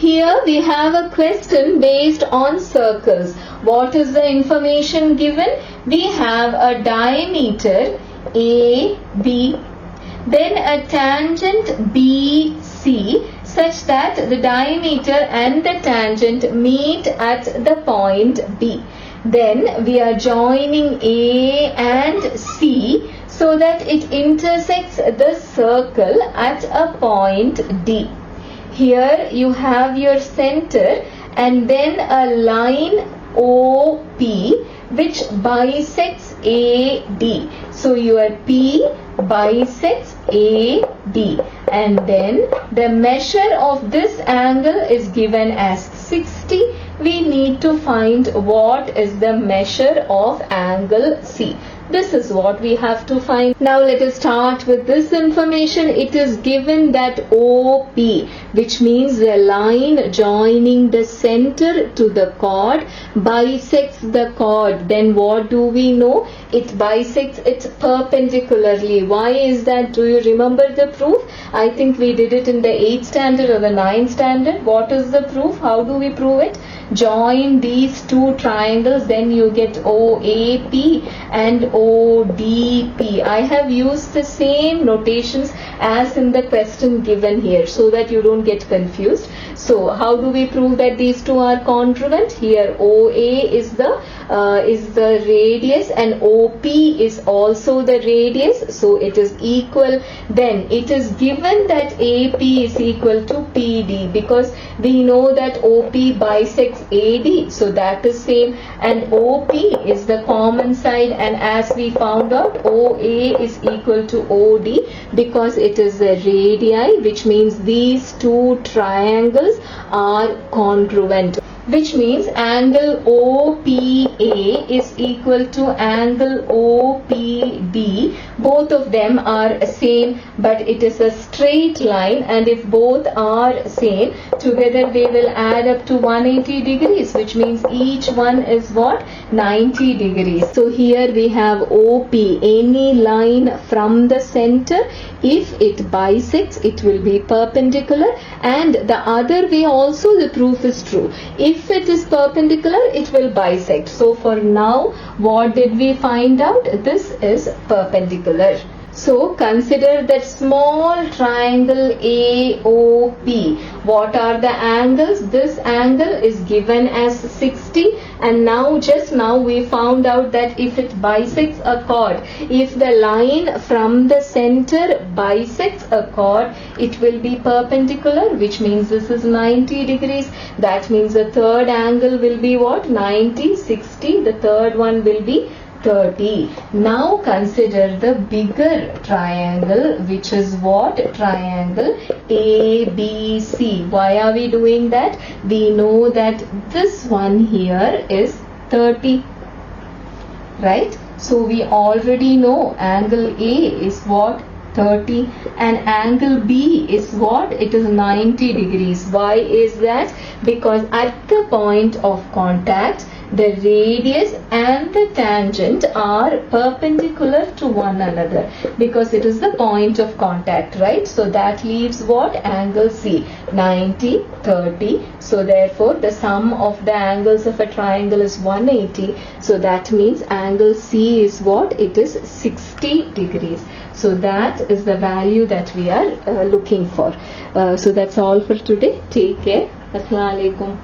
Here we have a question based on circles. What is the information given? We have a diameter AB, then a tangent BC such that the diameter and the tangent meet at the point B. Then we are joining A and C so that it intersects the circle at a point D. Here you have your center and then a line OP which bisects AD. So your P bisects AD, and then the measure of this angle is given as 60. We need to find what is the measure of angle C. This is what we have to find. Now let us start with this information. It is given that OP, which means the line joining the center to the chord, bisects the chord. Then what do we know? It bisects it perpendicularly. Why is that? Do you remember the proof? I think we did it in the 8th standard or the 9th standard. What is the proof? How do we prove it? Join these two triangles, then you get OAP and ODP. I have used the same notations as in the question given here so that you don't get confused. So how do we prove that these two are congruent? Here OA is the radius and OP is also the radius, so it is equal. Then it is given that AP is equal to PD because we know that OP bisects AD, so that is same, and OP is the common side, and as we found out, OA is equal to OD because it is the radii, which means these two triangles are congruent, which means angle OPA is equal to angle OPB. Both of them are same, but it is a straight line, and if both are same, together they will add up to 180 degrees, which means each one is what? 90 degrees. So here we have OP, any line from the center, if it bisects, it will be perpendicular, and the other way also the proof is true. If it is perpendicular, it will bisect. So for now, what did we find out? This is perpendicular. So consider that small triangle AOP. What are the angles? This angle is given as 60, and just now we found out that if it bisects a chord, if the line from the center bisects a chord, it will be perpendicular, which means this is 90 degrees. That means the third angle will be what? 90, 60. The third one will be 30. Now consider the bigger triangle, which is what? Triangle ABC. Why are we doing that? We know that this one here is 30, right? So we already know angle A is what? 30, and angle B is what? It is 90 degrees. Why is that? Because at the point of contact, the radius and the tangent are perpendicular to one another because it is the point of contact, right? So that leaves what? Angle C, 90, 30. So therefore the sum of the angles of a triangle is 180. So that means angle C is what? It is 60 degrees. So that is the value that we are looking for. So that's all for today. Take care. Assalamu alaikum.